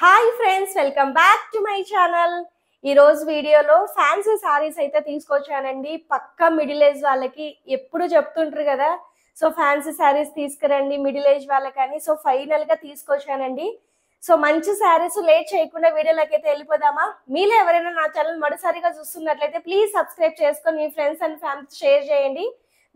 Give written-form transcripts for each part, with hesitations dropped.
Hi friends, welcome back to my channel. ఈ రోజు వీడియోలో ఫ్యాన్సీ సారీస్ అయితే తీసుకొచ్చానండి. పక్కా మిడిల్ ఏజ్ వాళ్ళకి ఎప్పుడు చెప్తుంటారు కదా, సో ఫ్యాన్సీ సారీస్ తీసుకురండి మిడిల్ ఏజ్ వాళ్ళకని. సో ఫైనల్ గా తీసుకొచ్చానండి. సో మంచి సారీస్. లేట్ చేయకుండా వీడియోలోకి అయితే వెళ్ళిపోదామా? మీలో ఎవరైనా నా ఛానల్ మొదటిసారిగా చూస్తున్నట్లయితే ప్లీజ్ సబ్స్క్రైబ్ చేసుకొని మీ ఫ్రెండ్స్ అండ్ ఫ్యామిలీస్ షేర్ చేయండి.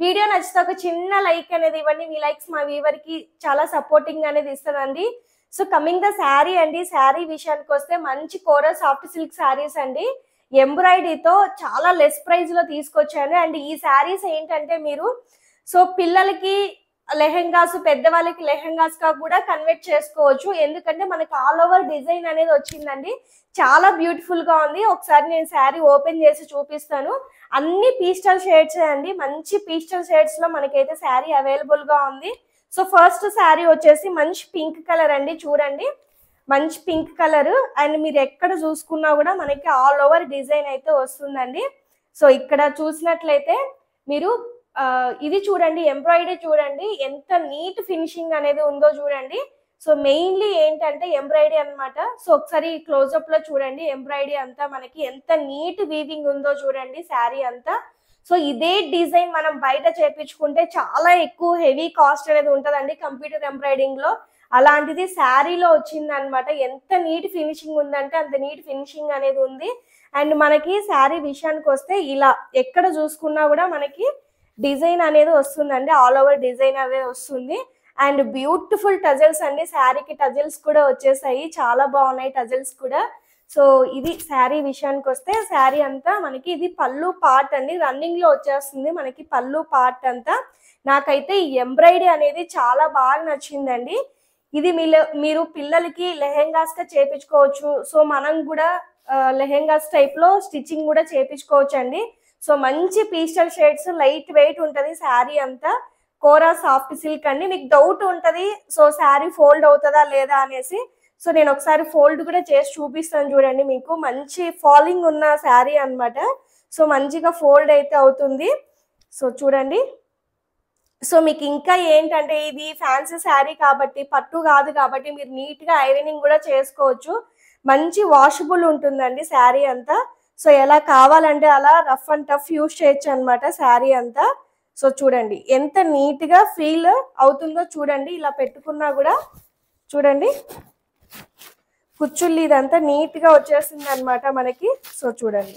వీడియో నచ్చితే ఒక చిన్న లైక్ అనేది ఇవ్వండి. మీ లైక్స్ మా వ్యూవర్ కి చాలా సపోర్టింగ్ అనేది ఇస్తుందండి. సో కమింగ్ ద శారీ అండి, శారీ విషయానికి వస్తే మంచి కోరా సాఫ్ట్ సిల్క్ శారీస్ అండి. ఎంబ్రాయిడరీతో చాలా లెస్ ప్రైస్ లో తీసుకొచ్చాను. అండ్ ఈ శారీస్ ఏంటంటే మీరు సో పిల్లలకి లెహెంగాస్, పెద్దవాళ్ళకి లెహెంగాస్ గా కూడా కన్వర్ట్ చేసుకోవచ్చు. ఎందుకంటే మనకి ఆల్ ఓవర్ డిజైన్ అనేది వచ్చిందండి. చాలా బ్యూటిఫుల్ గా ఉంది. ఒకసారి నేను శారీ ఓపెన్ చేసి చూపిస్తాను. అన్ని పీస్టల్ షేడ్స్ అండి. మంచి పీస్టల్ షేడ్స్ లో మనకైతే శారీ అవైలబుల్ గా ఉంది. సో ఫస్ట్ శారీ వచ్చేసి మంచి పింక్ కలర్ అండి. చూడండి, మంచి పింక్ కలర్. అండ్ మీరు ఎక్కడ చూసుకున్నా కూడా మనకి ఆల్ ఓవర్ డిజైన్ అయితే వస్తుందండి. సో ఇక్కడ చూసినట్లయితే మీరు ఇది చూడండి, ఎంబ్రాయిడరీ చూడండి ఎంత నీట్ ఫినిషింగ్ అనేది ఉందో చూడండి. సో మెయిన్లీ ఏంటంటే ఎంబ్రాయిడరీ అనమాట. సో ఒకసారి క్లోజ్అప్ లో చూడండి, ఎంబ్రాయిడరీ అంతా మనకి ఎంత నీట్ వీవింగ్ ఉందో చూడండి శారీ అంతా. సో ఇదే డిజైన్ మనం బయట చేపించుకుంటే చాలా ఎక్కువ హెవీ కాస్ట్ అనేది ఉంటుందండి కంప్యూటర్ ఎంబ్రాయిడింగ్ లో. అలాంటిది శారీలో వచ్చింది అనమాట. ఎంత నీట్ ఫినిషింగ్ ఉందంటే అంత నీట్ ఫినిషింగ్ అనేది ఉంది. అండ్ మనకి శారీ విషయానికి వస్తే ఇలా ఎక్కడ చూసుకున్నా కూడా మనకి డిజైన్ అనేది వస్తుందండి. ఆల్ ఓవర్ డిజైన్ అనేది వస్తుంది. అండ్ బ్యూటిఫుల్ టజల్స్ అండి. శారీకి టజల్స్ కూడా వచ్చేసాయి, చాలా బాగున్నాయి టజల్స్ కూడా. సో ఇది శారీ విషయానికి వస్తే శారీ అంతా మనకి ఇది పళ్ళు పార్ట్ అండి. రన్నింగ్ లో వచ్చేస్తుంది మనకి పళ్ళు పార్ట్ అంతా. నాకైతే ఈ ఎంబ్రాయిడరీ అనేది చాలా బాగా నచ్చిందండి. ఇది మీరు పిల్లలకి లెహెంగాస్ గా చేపించుకోవచ్చు. సో మనం కూడా లెహెంగాస్ టైప్ లో స్టిచ్చింగ్ కూడా చేపించుకోవచ్చు అండి. సో మంచి పీస్టల్ షేడ్స్, లైట్ వెయిట్ ఉంటది శారీ అంతా. కోరా సాఫ్ట్ సిల్క్ అండి. మీకు డౌట్ ఉంటది సో శారీ ఫోల్డ్ అవుతుందా లేదా అనేసి. సో నేను ఒకసారి ఫోల్డ్ కూడా చేసి చూపిస్తాను చూడండి. మీకు మంచి ఫాలింగ్ ఉన్న శారీ అనమాట. సో మంచిగా ఫోల్డ్ అయితే అవుతుంది. సో చూడండి. సో మీకు ఇంకా ఏంటంటే ఇది ఫ్యాన్సీ శారీ కాబట్టి, పట్టు కాదు కాబట్టి మీరు నీట్ గా ఐరనింగ్ కూడా చేసుకోవచ్చు. మంచి వాషబుల్ ఉంటుందండి శారీ అంతా. సో ఎలా కావాలంటే అలా రఫ్ అండ్ టఫ్ యూజ్ చేయొచ్చు అనమాట శారీ అంతా. సో చూడండి ఎంత నీట్ గా ఫీల్ అవుతుందో చూడండి. ఇలా పెట్టుకున్నా కూడా చూడండి కుచ్చుళ్ళు ఇదంతా నీట్ గా వచ్చేసింది అనమాట మనకి. సో చూడండి,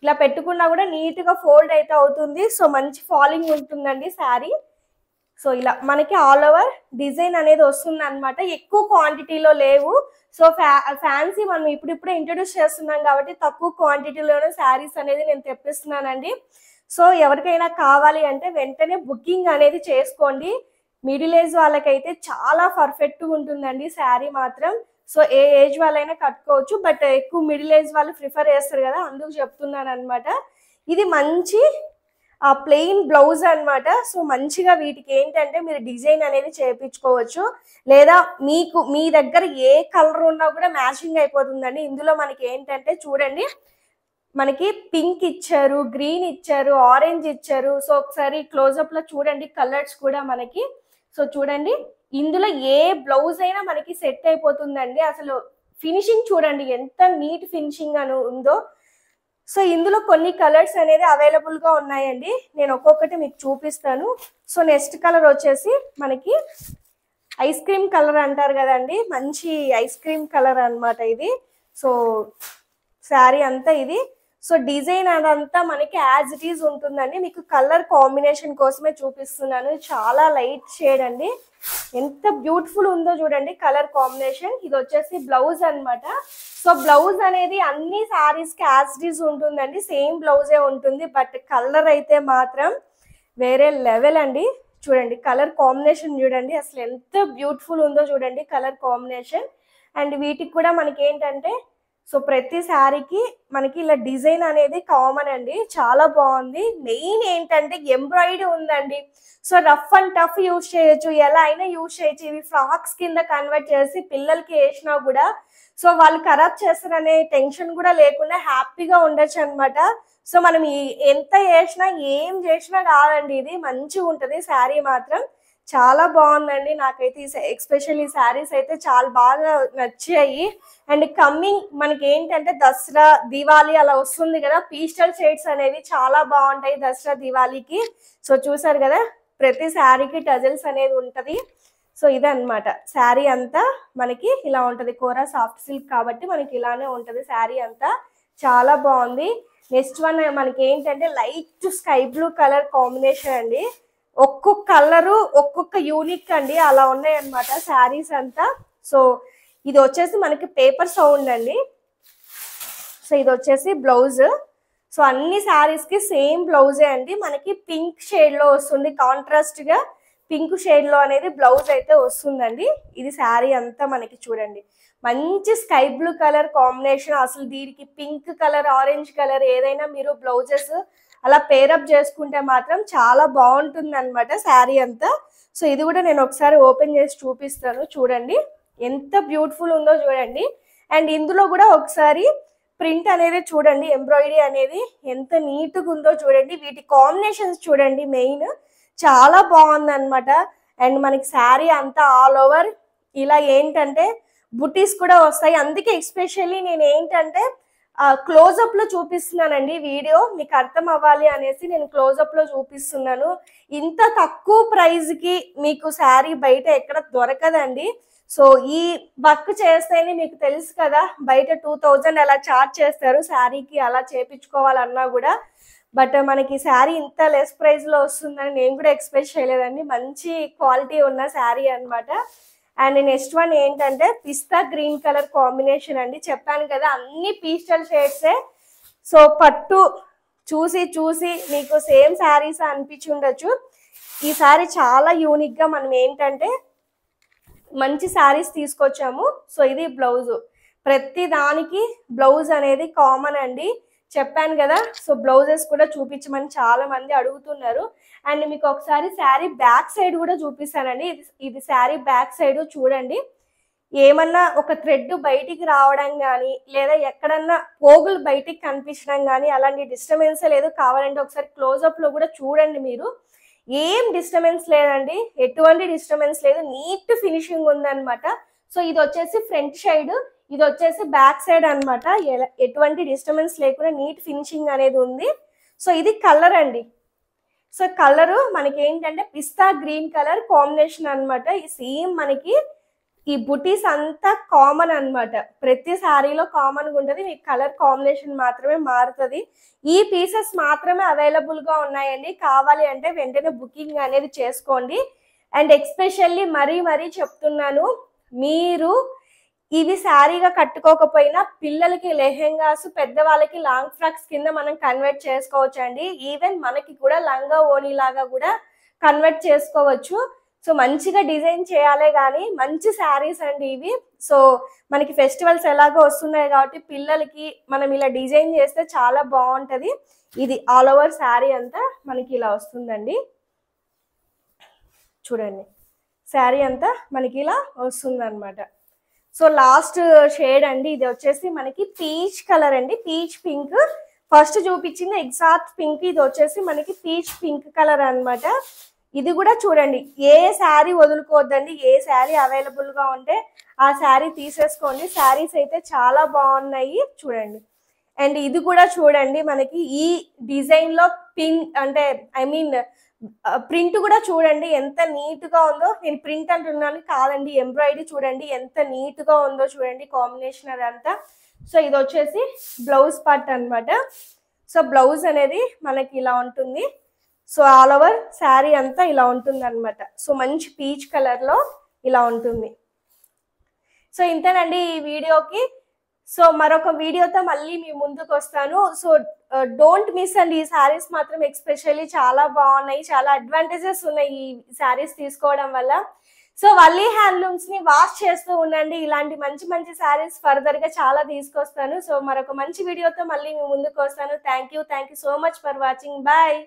ఇలా పెట్టుకున్నా కూడా నీట్ గా ఫోల్డ్ అయితే అవుతుంది. సో మంచి ఫాలింగ్ ఉంటుందండి శారీ. సో ఇలా మనకి ఆల్ ఓవర్ డిజైన్ అనేది వస్తుంది అనమాట. ఎక్కువ క్వాంటిటీలో లేవు. సో ఫ్యాన్సీ మనం ఇప్పుడిప్పుడే ఇంట్రొడ్యూస్ చేస్తున్నాం కాబట్టి తక్కువ క్వాంటిటీలోనే శారీస్ అనేది నేను తెప్పిస్తున్నానండి. సో ఎవరికైనా కావాలి అంటే వెంటనే బుకింగ్ అనేది చేసుకోండి. మిడిల్ ఏజ్ వాళ్ళకైతే చాలా పర్ఫెక్ట్గా ఉంటుందండి శారీ మాత్రం. సో ఏ ఏజ్ వాళ్ళైనా కట్టుకోవచ్చు, బట్ ఎక్కువ మిడిల్ ఏజ్ వాళ్ళు ప్రిఫర్ చేస్తారు కదా, అందుకు చెప్తున్నాను అనమాట. ఇది మంచి ప్లెయిన్ బ్లౌజ్ అనమాట. సో మంచిగా వీటికి ఏంటంటే మీరు డిజైన్ అనేది చేయించుకోవచ్చు, లేదా మీకు మీ దగ్గర ఏ కలర్ ఉన్నా కూడా మ్యాచింగ్ అయిపోతుందండి. ఇందులో మనకి ఏంటంటే చూడండి, మనకి పింక్ ఇచ్చారు, గ్రీన్ ఇచ్చారు, ఆరెంజ్ ఇచ్చారు. సో ఒకసారి క్లోజ్అప్ లో చూడండి కలర్స్ కూడా మనకి. సో చూడండి, ఇందులో ఏ బ్లౌజ్ అయినా మనకి సెట్ అయిపోతుందండి. అసలు ఫినిషింగ్ చూడండి ఎంత నీట్ ఫినిషింగ్ అని ఉందో. సో ఇందులో కొన్ని కలర్స్ అనేది అవైలబుల్ గా ఉన్నాయండి. నేను ఒక్కొక్కటి మీకు చూపిస్తాను. సో నెక్స్ట్ కలర్ వచ్చేసి మనకి ఐస్ క్రీమ్ కలర్ అంటారు కదండి, మంచి ఐస్ క్రీమ్ కలర్ అనమాట ఇది. సో శారీ అంతా ఇది. సో డిజైన్ అదంతా మనకి యాజ్ ఇట్ ఈజ్ ఉంటుందండి. మీకు కలర్ కాంబినేషన్ కోసమే చూపిస్తున్నాను. చాలా లైట్ షేడ్ అండి. ఎంత బ్యూటిఫుల్ ఉందో చూడండి కలర్ కాంబినేషన్. ఇది వచ్చేసి బ్లౌజ్ అనమాట. సో బ్లౌజ్ అనేది అన్ని శారీస్ కి యాజ్ ఇట్ ఈజ్ ఉంటుందండి, సేమ్ బ్లౌజే ఉంటుంది. బట్ కలర్ అయితే మాత్రం వేరే లెవెల్ అండి. చూడండి కలర్ కాంబినేషన్ చూడండి, అసలు ఎంత బ్యూటిఫుల్ ఉందో చూడండి కలర్ కాంబినేషన్. అండ్ వీటికి కూడా మనకి ఏంటంటే సో ప్రతి శారీకి మనకి ఇలా డిజైన్ అనేది కామన్ అండి. చాలా బాగుంది. మెయిన్ ఏంటంటే ఎంబ్రాయిడరీ ఉందండి. So rough and tough use చేయొచ్చు, ఎలా అయినా యూజ్ చేయొచ్చు. ఇవి ఫ్రాక్స్ కింద కన్వర్ట్ చేసి పిల్లలకి వేసినా కూడా సో వాళ్ళు ఖరాబ్ చేస్తారనే టెన్షన్ కూడా లేకుండా హ్యాపీగా ఉండొచ్చు అనమాట. సో మనం ఎంత వేసినా ఏం చేసినా కాదండి, ఇది మంచిగా ఉంటుంది శారీ మాత్రం. చాలా బాగుందండి. నాకైతే ఎక్స్పెషల్లీ శారీస్ అయితే చాలా బాగా నచ్చాయి. అండ్ కమ్మింగ్ మనకి ఏంటంటే దసరా దివాళీ అలా వస్తుంది కదా, పీస్టల్ షేడ్స్ అనేవి చాలా బాగుంటాయి దసరా దివాళీకి. సో చూసారు కదా, ప్రతి శారీకి టజల్స్ అనేది ఉంటది. సో ఇదన్నమాట శారీ అంతా మనకి ఇలా ఉంటది. కోరా సాఫ్ట్ సిల్క్ కాబట్టి మనకి ఇలానే ఉంటది శారీ అంతా. చాలా బాగుంది. నెక్స్ట్ వన్ మనకి ఏంటంటే light sky blue colour combination అండి. ఒక్కొక్క కలరు ఒక్కొక్క యూనిక్ అండి, అలా ఉన్నాయి అన్నమాట శారీస్ అంతా. సో ఇది వచ్చేసి మనకి పేపర్ సౌండ్ అండి. సో ఇది వచ్చేసి బ్లౌజ్. సో అన్ని శారీస్ కి సేమ్ బ్లౌజే అండి. మనకి పింక్ షేడ్ లో వస్తుంది, కాంట్రాస్ట్ గా పింక్ షేడ్ లో అనేది బ్లౌజ్ అయితే వస్తుందండి. ఇది శారీ అంతా మనకి చూడండి మంచి స్కై బ్లూ కలర్ కాంబినేషన్. అసలు దీనికి పింక్ కలర్, ఆరెంజ్ కలర్ ఏదైనా మీరు బ్లౌజెస్ అలా పేరప్ చేసుకుంటే మాత్రం చాలా బాగుంటుంది అనమాట శారీ అంతా. సో ఇది కూడా నేను ఒకసారి ఓపెన్ చేసి చూపిస్తాను. చూడండి ఎంత బ్యూటిఫుల్ ఉందో చూడండి. అండ్ ఇందులో కూడా ఒకసారి ప్రింట్ అనేది చూడండి, ఎంబ్రాయిడరీ అనేది ఎంత నీట్గా ఉందో చూడండి. వీటి కాంబినేషన్స్ చూడండి, మెయిన్ చాలా బాగుంది అనమాట. అండ్ మనకి శారీ అంతా ఆల్ ఓవర్ ఇలా ఏంటంటే బుటీస్ కూడా వస్తాయి. అందుకే ఎస్పెషల్లీ నేను ఏంటంటే క్లోజప్ లో చూపిస్తున్నానండి వీడియో, మీకు అర్థం అవ్వాలి అనేసి నేను క్లోజప్ లో చూపిస్తున్నాను. ఇంత తక్కువ ప్రైస్ కి మీకు శారీ బయట ఎక్కడ దొరకదండి. సో ఈ వర్క్ చేస్తేనే మీకు తెలుసు కదా, బయట 2000 అలా చార్జ్ చేస్తారు శారీకి, అలా చేపించుకోవాలన్నా కూడా. బట్ మనకి శారీ ఇంత లెస్ ప్రైస్ లో వస్తుందని నేను కూడా ఎక్స్పెక్ట్ చేయలేదండి. మంచి క్వాలిటీ ఉన్న శారీ అనమాట. అండ్ నెక్స్ట్ వన్ ఏంటంటే పిస్తా గ్రీన్ కలర్ కాంబినేషన్ అండి. చెప్పాను కదా అన్ని పీస్టల్ షేడ్సే. సో పట్టు చూసి చూసి మీకు సేమ్ శారీస్ అనిపించి ఉండొచ్చు. ఈ శారీ చాలా యూనిక్ గా మనం ఏంటంటే మంచి శారీస్ తీసుకొచ్చాము. సో ఇది బ్లౌజ్, ప్రతి దానికి బ్లౌజ్ అనేది కామన్ అండి. చెప్పాను కదా, సో బ్లౌజెస్ కూడా చూపించమని చాలా మంది అడుగుతున్నారు. అండ్ మీకు ఒకసారి శారీ బ్యాక్ సైడ్ కూడా చూపిస్తానండి. ఇది శారీ బ్యాక్ సైడ్ చూడండి. ఏమన్నా ఒక థ్రెడ్ బయటికి రావడం కానీ, లేదా ఎక్కడన్నా పోగులు బయటికి కనిపించడం కానీ అలాంటి డిస్టర్బెన్స్ లేదు. కావాలంటే ఒకసారి క్లోజప్ లో కూడా చూడండి మీరు. ఏం డిస్టర్బెన్స్ లేదండి, ఎటువంటి డిస్టర్బెన్స్ లేదు, నీట్ ఫినిషింగ్ ఉందన్నమాట. సో ఇది వచ్చేసి ఫ్రంట్ సైడ్, ఇది వచ్చేసి బ్యాక్ సైడ్ అనమాట. ఎటువంటి డిస్టర్బెన్స్ లేకుండా నీట్ ఫినిషింగ్ అనేది ఉంది. సో ఇది కలర్ అండి. సో కలరు మనకి ఏంటంటే పిస్తా గ్రీన్ కలర్ కాంబినేషన్ అనమాట. ఈ సేమ్ మనకి ఈ బుటీస్ అంతా కామన్ అనమాట, ప్రతి శారీలో కామన్ గా ఉంటుంది. మీకు కలర్ కాంబినేషన్ మాత్రమే మారుతుంది. ఈ పీసెస్ మాత్రమే అవైలబుల్ గా ఉన్నాయండి. కావాలి అంటే వెంటనే బుకింగ్ అనేది చేసుకోండి. అండ్ ఎక్స్పెషల్లీ మరీ చెప్తున్నాను, మీరు ఇవి శారీగా కట్టుకోకపోయినా పిల్లలకి లెహెంగాస్, పెద్దవాళ్ళకి లాంగ్ ఫ్రాక్స్ కింద మనం కన్వర్ట్ చేసుకోవచ్చు అండి. ఈవెన్ మనకి కూడా లంగా ఓణి లాగా కూడా కన్వర్ట్ చేసుకోవచ్చు. సో మంచిగా డిజైన్ చేయాలే కానీ మంచి శారీస్ అండి ఇవి. సో మనకి ఫెస్టివల్స్ ఎలాగో వస్తున్నాయి కాబట్టి పిల్లలకి మనం ఇలా డిజైన్ చేస్తే చాలా బాగుంటది. ఇది ఆల్ ఓవర్ శారీ అంతా మనకి ఇలా వస్తుందండి. చూడండి శారీ అంతా మనకి ఇలా వస్తుంది అనమాట. సో లాస్ట్ షేడ్ అండి, ఇది వచ్చేసి మనకి పీచ్ కలర్ అండి, పీచ్ పింక్. ఫస్ట్ చూపించింది ఎగ్జాక్ట్ పింక్, ఇది వచ్చేసి మనకి పీచ్ పింక్ కలర్ అనమాట. ఇది కూడా చూడండి, ఏ శారీ వదులుకోవద్దండి. ఏ శారీ అవైలబుల్ గా ఉంటే ఆ శారీ తీసేసుకోండి. శారీస్ అయితే చాలా బాగున్నాయి చూడండి. అండ్ ఇది కూడా చూడండి, మనకి ఈ డిజైన్ లో పింక్ అంటే ప్రింట్ కూడా చూడండి ఎంత నీట్ గా ఉందో. నేను ప్రింట్ అంటున్నాను కాదండి, ఎంబ్రాయిడరీ చూడండి ఎంత నీట్ గా ఉందో చూడండి, కాంబినేషన్ అదంతా. సో ఇది వచ్చేసి బ్లౌజ్ పార్ట్ అనమాట. సో బ్లౌజ్ అనేది మనకి ఇలా ఉంటుంది. సో ఆల్ ఓవర్ శారీ అంతా ఇలా ఉంటుంది అనమాట. సో మంచి పీచ్ కలర్ లో ఇలా ఉంటుంది. సో ఇంతేనండి ఈ వీడియోకి. సో మరొక వీడియోతో మళ్ళీ మీ ముందుకు వస్తాను. సో డోంట్ మిస్ అండి, ఈ శారీస్ మాత్రం ఎక్స్పెషల్లీ చాలా బాగున్నాయి, చాలా అడ్వాంటేజెస్ ఉన్నాయి ఈ శారీస్ తీసుకోవడం వల్ల. సో వల్లీ హ్యాండ్లూమ్స్ ని వాష్ చేస్తూ ఉండండి. ఇలాంటి మంచి మంచి శారీస్ ఫర్దర్ గా చాలా తీసుకొస్తాను. సో మరొక మంచి వీడియోతో మళ్ళీ మీ ముందుకు వస్తాను. Thank you so much for watching. Bye.